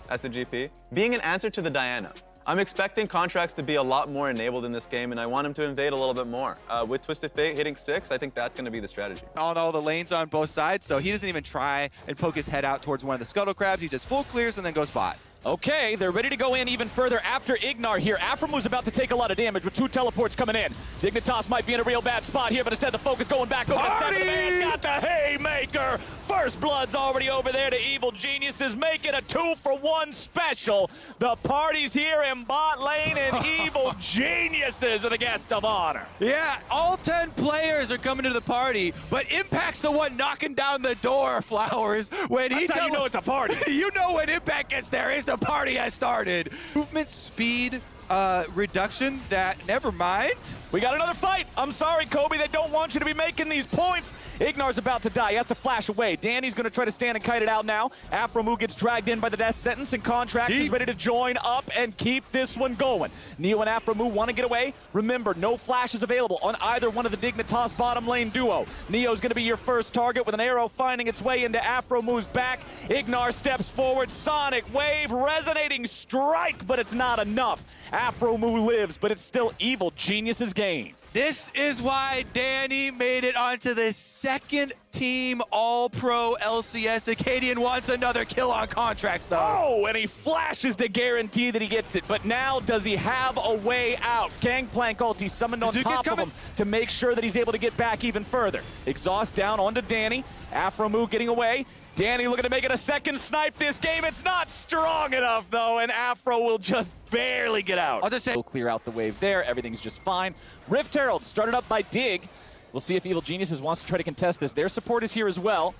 as the GP, being an answer to the Diana. I'm expecting Contracts to be a lot more enabled in this game, and I want him to invade a little bit more. With Twisted Fate hitting 6, I think that's going to be the strategy. On all the lanes on both sides, so he doesn't even try and poke his head out towards one of the Scuttle Crabs. He just full clears and then goes bot. Okay, they're ready to go in even further after Ignar here. Aphromoo about to take a lot of damage with 2 teleports coming in. Dignitas might be in a real bad spot here, but instead the focus going back over to Sett. The man got the haymaker. First blood's already over there to Evil Geniuses. Make it a 2-for-1 special. The party's here in bot lane, and Evil Geniuses are the guest of honor. Yeah, all 10 players are coming to the party, but Impact's the one knocking down the door, Flowers. When That's how you know it's a party. You know when Impact gets there, the party has started. Movement speed reduction, that never mind. We got another fight. I'm sorry, Kobe. They don't want you to be making these points. Ignar's about to die. He has to flash away. Danny's going to try to stand and kite it out now. Aphromoo gets dragged in by the death sentence, and Contract is ready to join up and keep this one going. Neo and Aphromoo want to get away. Remember, no flashes available on either one of the Dignitas bottom lane duo. Neo's going to be your first target with an arrow finding its way into Aphromoo's back. Ignar steps forward. Sonic Wave, resonating strike, but it's not enough. Aphromoo lives, but it's still Evil Genius's game. This is why Danny made it onto the second team All-Pro LCS. Akaadian wants another kill on Contracts, though. Oh, and he flashes to guarantee that he gets it. But now, does he have a way out? Gangplank ulti summoned on top of him to make sure that he's able to get back even further. Exhaust down onto Danny. Aphromoo getting away. Danny looking to make it a second snipe this game. It's not strong enough, though, and Aphro will just barely get out. I'll just say, we'll clear out the wave there. Everything's just fine. Rift Herald started up by Dig. We'll see if Evil Geniuses wants to try to contest this. Their support is here as well.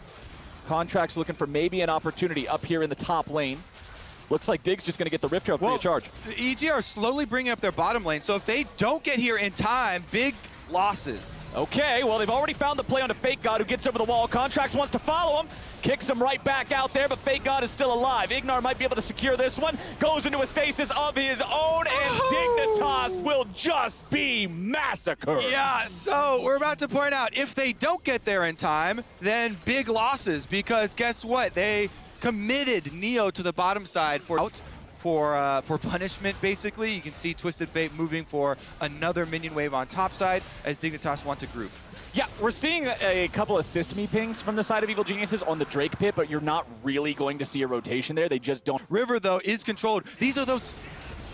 Contracts looking for maybe an opportunity up here in the top lane. Looks like Dig's just going to get the Rift Herald free of charge. The EG are slowly bringing up their bottom lane, so if they don't get here in time, big losses. Okay, well, they've already found the play onto FakeGod, who gets over the wall. Contracts wants to follow him, kicks him right back out there, but FakeGod is still alive. Ignar might be able to secure this one, goes into a stasis of his own, and Dignitas will just be massacred. Yeah, so we're about to point out, if they don't get there in time, then big losses, because guess what? They committed Neo to the bottom side for punishment, basically. You can see Twisted Fate moving for another minion wave on top side as Dignitas want to group. Yeah, we're seeing a couple of system pings from the side of Evil Geniuses on the Drake pit, but you're not really going to see a rotation there. They just don't. River, though, is controlled. These are those...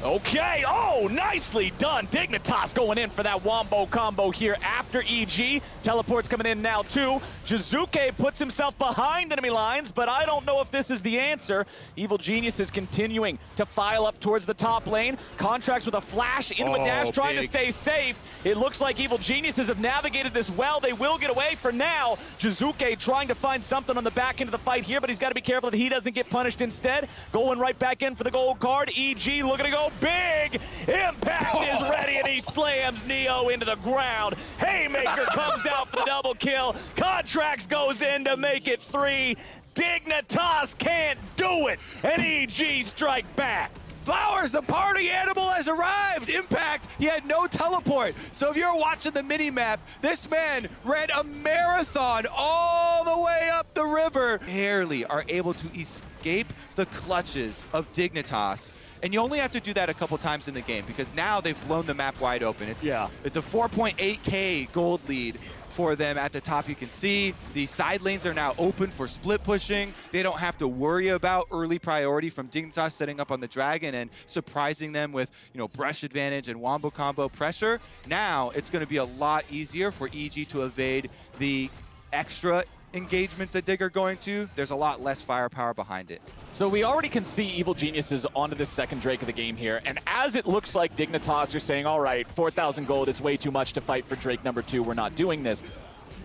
Okay, oh, nicely done. Dignitas going in for that wombo combo here after EG. Teleport's coming in now too. Jiizuke puts himself behind enemy lines, but I don't know if this is the answer. Evil Genius is continuing to file up towards the top lane. Contracts with a flash into a dash, trying to stay safe. It looks like Evil Geniuses have navigated this well. They will get away for now. Jiizuke trying to find something on the back end of the fight here, but he's got to be careful that he doesn't get punished instead. Going right back in for the gold card. EG looking to go big. Impact is ready, and he slams Neo into the ground. Haymaker comes out for the double kill. Contracts goes in to make it 3. Dignitas can't do it, and EG strike back. Flowers, the party animal has arrived! Impact, he had no teleport. So if you're watching the mini-map, this man ran a marathon all the way up the river. Barely are able to escape the clutches of Dignitas. And you only have to do that a couple times in the game, because now they've blown the map wide open. It's a 4.8K gold lead for them at the top. You can see the side lanes are now open for split pushing. They don't have to worry about early priority from Dignitas setting up on the Dragon and surprising them with, you know, brush advantage and wombo combo pressure. Now it's going to be a lot easier for EG to evade the extra engagements that Dig are going to. There's a lot less firepower behind it. So we already can see Evil Geniuses onto this second Drake of the game here, and as it looks like Dignitas are saying, all right, 4,000 gold, it's way too much to fight for Drake number 2, we're not doing this.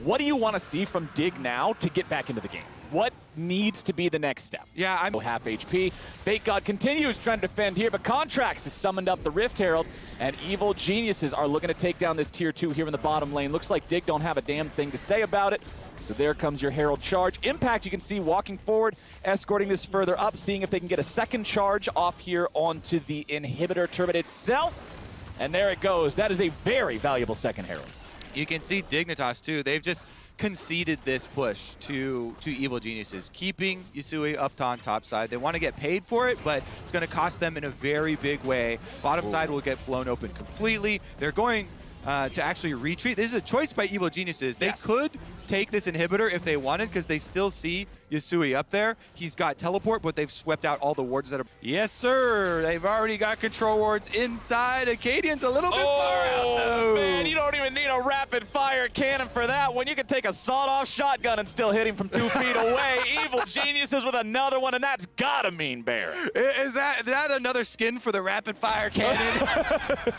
What do you want to see from Dig now to get back into the game? What needs to be the next step? Yeah, I'm half HP. FakeGod continues trying to defend here, but Contracts has summoned up the Rift Herald, and Evil Geniuses are looking to take down this tier 2 here in the bottom lane. Looks like Dig don't have a damn thing to say about it. So there comes your Herald charge. Impact, you can see walking forward, escorting this further up, seeing if they can get a second charge off here onto the inhibitor turret itself. And there it goes. That is a very valuable second Herald. You can see Dignitas too. They've just conceded this push to Evil Geniuses, keeping Yusui up on top side. They want to get paid for it, but it's going to cost them in a very big way. Bottom side will get blown open completely. They're going to actually retreat. This is a choice by Evil Geniuses. They could take this inhibitor if they wanted, because they still see Yusui up there. He's got teleport, but they've swept out all the wards that are... Yes, sir! They've already got control wards inside. Akaadian's a little bit far out, though. Man, you don't even need a rapid-fire cannon for that one. You can take a sawed-off shotgun and still hit him from 2 feet away. Evil Geniuses with another one, and that's gotta mean Baron. Is that another skin for the rapid-fire cannon?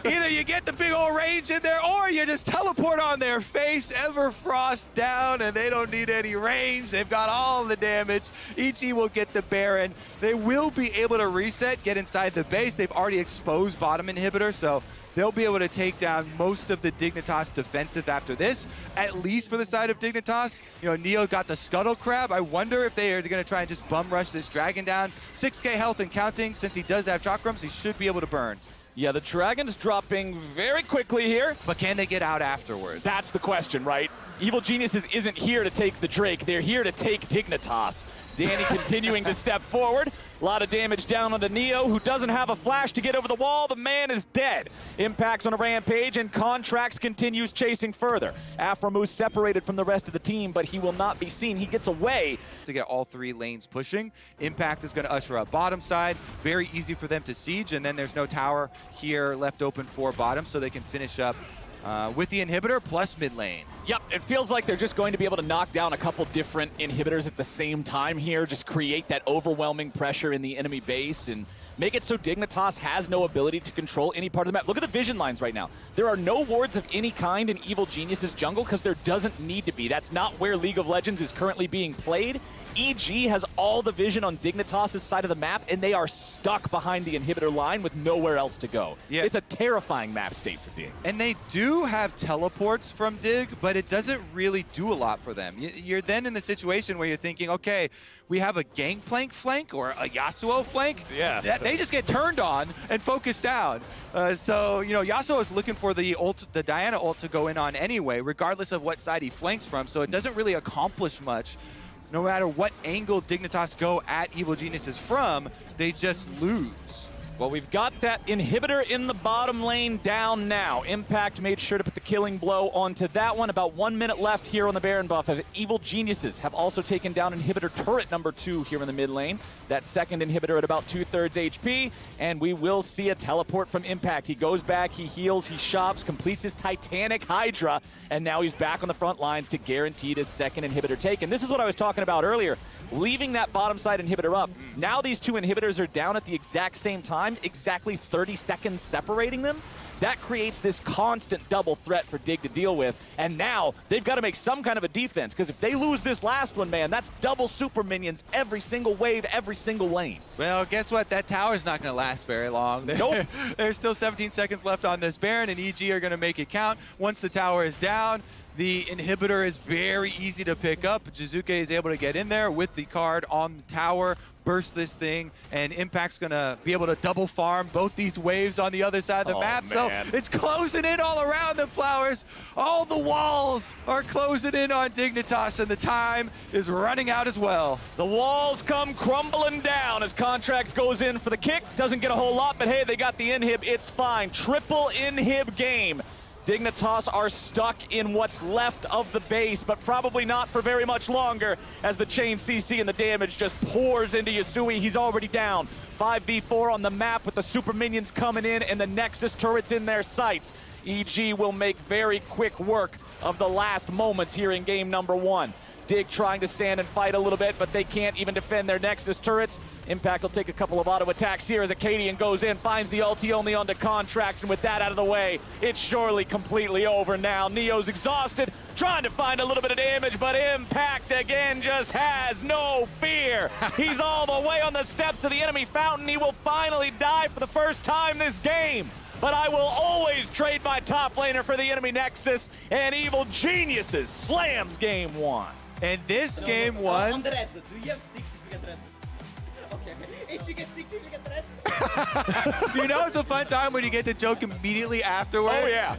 Either you get the big old range in there, or you just teleport on their face, Everfrost down, and they don't need any range. They've got all the damage. EG will get the Baron. They will be able to reset, get inside the base. They've already exposed bottom inhibitor, so they'll be able to take down most of the Dignitas defensive after this, at least for the side of Dignitas. You know, Neo got the Scuttle Crab. I wonder if they are going to try and just bum rush this Dragon down. 6k health and counting. Since he does have Chakrams, he should be able to burn. Yeah, the Dragon's dropping very quickly here. But can they get out afterwards? That's the question, right? Evil Geniuses isn't here to take the Drake. They're here to take Dignitas. Danny continuing to step forward. A lot of damage down onto Neo, who doesn't have a flash to get over the wall. The man is dead. Impacts on a rampage, and Contracts continues chasing further. Aphromoo separated from the rest of the team, but he will not be seen. He gets away. To get all 3 lanes pushing. Impact is going to usher up bottom side. Very easy for them to siege, and then there's no tower here left open for bottom, so they can finish up with the inhibitor plus mid lane. Yep, it feels like they're just going to be able to knock down a couple different inhibitors at the same time here, just create that overwhelming pressure in the enemy base and make it so Dignitas has no ability to control any part of the map. Look at the vision lines right now. There are no wards of any kind in Evil Geniuses jungle because there doesn't need to be. That's not where League of Legends is currently being played. EG has all the vision on Dignitas' side of the map, and they are stuck behind the inhibitor line with nowhere else to go. Yeah. It's a terrifying map state for Dig. And they do have teleports from Dig, but it doesn't really do a lot for them. You're then in the situation where you're thinking, okay, we have a Gangplank flank or a Yasuo flank. Yeah. They just get turned on and focused down. So, you know, Yasuo is looking for the Diana ult to go in on anyway, regardless of what side he flanks from, so it doesn't really accomplish much. No matter what angle Dignitas go at Evil Geniuses from, they just lose. Well, we've got that inhibitor in the bottom lane down now. Impact made sure to put the killing blow onto that one. About 1 minute left here on the Baron buff. Evil Geniuses have also taken down inhibitor turret number 2 here in the mid lane. That second inhibitor at about 2/3 HP, and we will see a teleport from Impact. He goes back, he heals, he shops, completes his Titanic Hydra, and now he's back on the front lines to guarantee his second inhibitor take. And this is what I was talking about earlier, leaving that bottom side inhibitor up. Now these 2 inhibitors are down at the exact same time, exactly 30 seconds separating them. That creates this constant double threat for Dig to deal with, and now they've got to make some kind of a defense, because if they lose this last one, man, that's double super minions every single wave, every single lane. Well, guess what? That tower's not going to last very long. Nope. There's still 17 seconds left on this Baron, and EG are going to make it count. Once the tower is down, the inhibitor is very easy to pick up. Jiizuke is able to get in there with the card on the tower, burst this thing, and Impact's gonna be able to double farm both these waves on the other side of the map. Man. So it's closing in all around the Flowers. All the walls are closing in on Dignitas, and the time is running out as well. The walls come crumbling down as Contracts goes in for the kick. Doesn't get a whole lot, but hey, they got the inhib. It's fine. Triple inhib game. Dignitas are stuck in what's left of the base, but probably not for very much longer as the chain CC and the damage just pours into Yusui. He's already down. 5v4 on the map with the super minions coming in and the Nexus turrets in their sights. EG will make very quick work of the last moments here in game number 1. Dig trying to stand and fight a little bit, but they can't even defend their Nexus turrets. Impact will take a couple of auto attacks here as Akaadian goes in, finds the ulti only onto Contracts, and with that out of the way, it's surely completely over now. Neo's exhausted, trying to find a little bit of damage, but Impact again just has no fear. He's all the way on the steps of the enemy fountain. He will finally die for the first time this game. But I will always trade my top laner for the enemy Nexus, and Evil Geniuses slams game 1. And this game 1... On the red, do you have 6 if you get red? Okay, if you get 6 if you get red. You know it's a fun time when you get the joke immediately afterward? Oh yeah.